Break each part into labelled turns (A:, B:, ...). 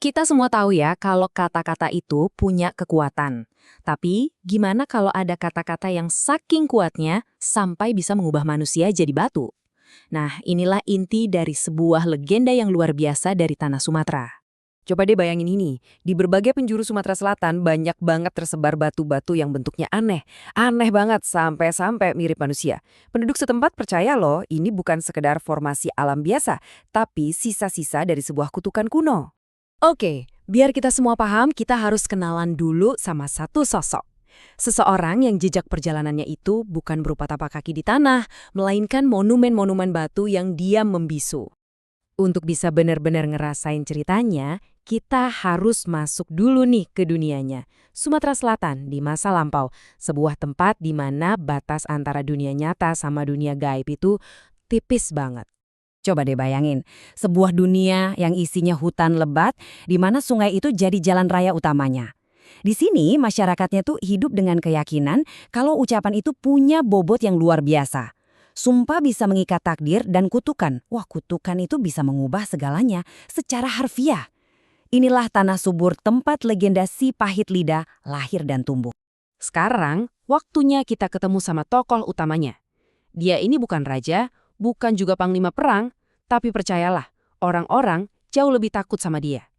A: Kita semua tahu ya kalau kata-kata itu punya kekuatan. Tapi gimana kalau ada kata-kata yang saking kuatnya sampai bisa mengubah manusia jadi batu? Nah, inilah inti dari sebuah legenda yang luar biasa dari tanah Sumatera.
B: Coba deh bayangin ini, di berbagai penjuru Sumatera Selatan banyak banget tersebar batu-batu yang bentuknya aneh. Aneh banget sampai-sampai mirip manusia. Penduduk setempat percaya loh, ini bukan sekedar formasi alam biasa, tapi sisa-sisa dari sebuah kutukan kuno.
A: Oke, biar kita semua paham, kita harus kenalan dulu sama satu sosok. Seseorang yang jejak perjalanannya itu bukan berupa tapak kaki di tanah, melainkan monumen-monumen batu yang diam membisu. Untuk bisa benar-benar ngerasain ceritanya, kita harus masuk dulu nih ke dunianya. Sumatera Selatan di masa lampau, sebuah tempat di mana batas antara dunia nyata sama dunia gaib itu tipis banget.
B: Coba deh bayangin, sebuah dunia yang isinya hutan lebat, di mana sungai itu jadi jalan raya utamanya. Di sini masyarakatnya tuh hidup dengan keyakinan kalau ucapan itu punya bobot yang luar biasa. Sumpah bisa mengikat takdir dan kutukan. Wah, kutukan itu bisa mengubah segalanya secara harfiah. Inilah tanah subur tempat legenda si pahit lidah lahir dan tumbuh.
A: Sekarang, waktunya kita ketemu sama tokoh utamanya. Dia ini bukan raja, bukan juga panglima perang, tapi percayalah, orang-orang jauh lebih takut sama dia.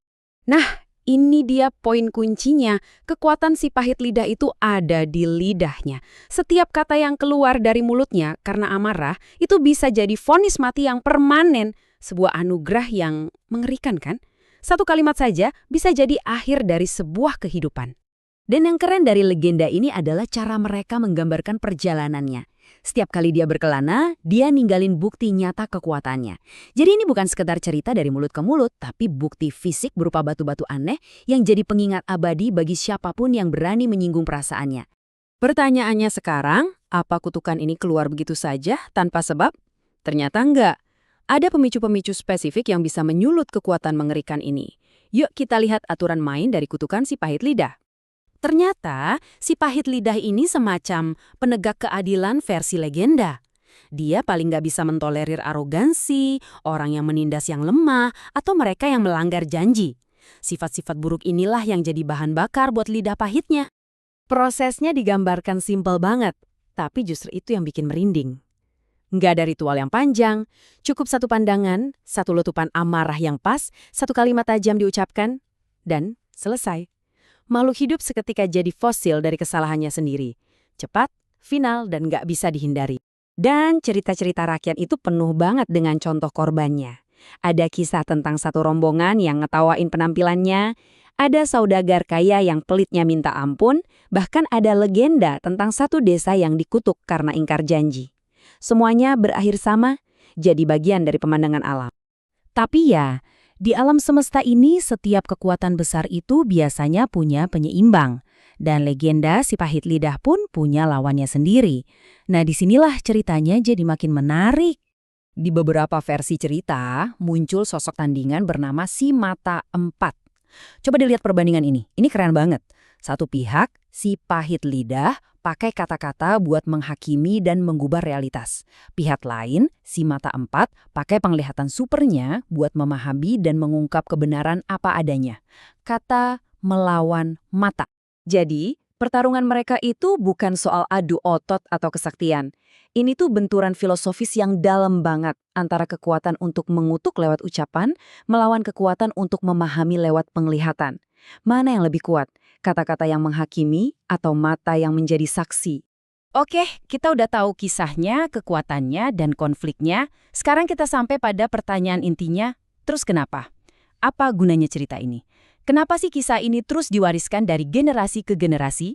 A: Nah, ini dia poin kuncinya. Kekuatan si pahit lidah itu ada di lidahnya. Setiap kata yang keluar dari mulutnya karena amarah itu bisa jadi vonis mati yang permanen. Sebuah anugerah yang mengerikan kan? Satu kalimat saja bisa jadi akhir dari sebuah kehidupan. Dan yang keren dari legenda ini adalah cara mereka menggambarkan perjalanannya. Setiap kali dia berkelana, dia ninggalin bukti nyata kekuatannya. Jadi ini bukan sekedar cerita dari mulut ke mulut, tapi bukti fisik berupa batu-batu aneh yang jadi pengingat abadi bagi siapapun yang berani menyinggung perasaannya. Pertanyaannya sekarang, apa kutukan ini keluar begitu saja tanpa sebab? Ternyata enggak. Ada pemicu-pemicu spesifik yang bisa menyulut kekuatan mengerikan ini. Yuk kita lihat aturan main dari kutukan si pahit lidah. Ternyata, si pahit lidah ini semacam penegak keadilan versi legenda. Dia paling nggak bisa mentolerir arogansi, orang yang menindas yang lemah, atau mereka yang melanggar janji. Sifat-sifat buruk inilah yang jadi bahan bakar buat lidah pahitnya. Prosesnya digambarkan simpel banget, tapi justru itu yang bikin merinding. Nggak ada ritual yang panjang, cukup satu pandangan, satu letupan amarah yang pas, satu kalimat tajam diucapkan, dan selesai. Makhluk hidup seketika jadi fosil dari kesalahannya sendiri. Cepat, final, dan nggak bisa dihindari. Dan cerita-cerita rakyat itu penuh banget dengan contoh korbannya. Ada kisah tentang satu rombongan yang ngetawain penampilannya, ada saudagar kaya yang pelitnya minta ampun, bahkan ada legenda tentang satu desa yang dikutuk karena ingkar janji. Semuanya berakhir sama, jadi bagian dari pemandangan alam. Tapi ya, di alam semesta ini setiap kekuatan besar itu biasanya punya penyeimbang. Dan legenda si pahit lidah pun punya lawannya sendiri. Nah disinilah ceritanya jadi makin menarik. Di beberapa versi cerita, muncul sosok tandingan bernama si Mata Empat. Coba dilihat perbandingan ini keren banget. Satu pihak, si pahit lidah, pakai kata-kata buat menghakimi dan mengubah realitas. Pihak lain, si Mata Empat, pakai penglihatan supernya buat memahami dan mengungkap kebenaran apa adanya. Kata melawan mata. Jadi, pertarungan mereka itu bukan soal adu otot atau kesaktian. Ini tuh benturan filosofis yang dalam banget antara kekuatan untuk mengutuk lewat ucapan, melawan kekuatan untuk memahami lewat penglihatan. Mana yang lebih kuat? Kata-kata yang menghakimi atau mata yang menjadi saksi? Oke, kita udah tahu kisahnya, kekuatannya, dan konfliknya. Sekarang kita sampai pada pertanyaan intinya, terus kenapa? Apa gunanya cerita ini? Kenapa sih kisah ini terus diwariskan dari generasi ke generasi?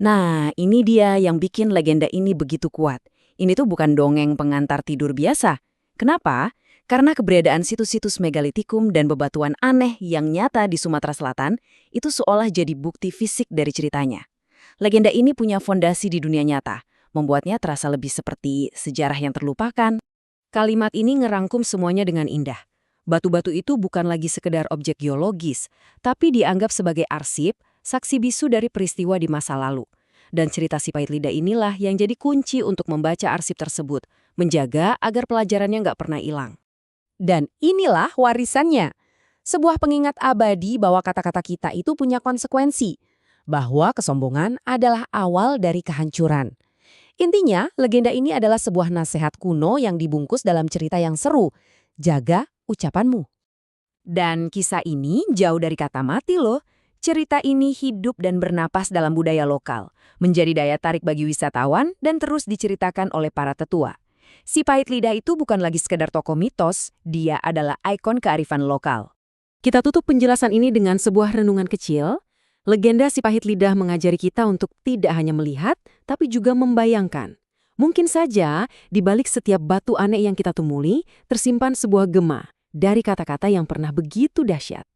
A: Nah, ini dia yang bikin legenda ini begitu kuat. Ini tuh bukan dongeng pengantar tidur biasa. Kenapa? Karena keberadaan situs-situs megalitikum dan bebatuan aneh yang nyata di Sumatera Selatan itu seolah jadi bukti fisik dari ceritanya. Legenda ini punya fondasi di dunia nyata, membuatnya terasa lebih seperti sejarah yang terlupakan. Kalimat ini ngerangkum semuanya dengan indah. Batu-batu itu bukan lagi sekedar objek geologis, tapi dianggap sebagai arsip, saksi bisu dari peristiwa di masa lalu. Dan cerita si pahit lidah inilah yang jadi kunci untuk membaca arsip tersebut, menjaga agar pelajarannya nggak pernah hilang. Dan inilah warisannya. Sebuah pengingat abadi bahwa kata-kata kita itu punya konsekuensi, bahwa kesombongan adalah awal dari kehancuran. Intinya, legenda ini adalah sebuah nasihat kuno yang dibungkus dalam cerita yang seru. Jaga ucapanmu. Dan kisah ini jauh dari kata mati loh. Cerita ini hidup dan bernapas dalam budaya lokal, menjadi daya tarik bagi wisatawan dan terus diceritakan oleh para tetua. Si pahit lidah itu bukan lagi sekedar tokoh mitos, dia adalah ikon kearifan lokal. Kita tutup penjelasan ini dengan sebuah renungan kecil. Legenda si pahit lidah mengajari kita untuk tidak hanya melihat, tapi juga membayangkan. Mungkin saja, di balik setiap batu aneh yang kita tumuli, tersimpan sebuah gema dari kata-kata yang pernah begitu dahsyat.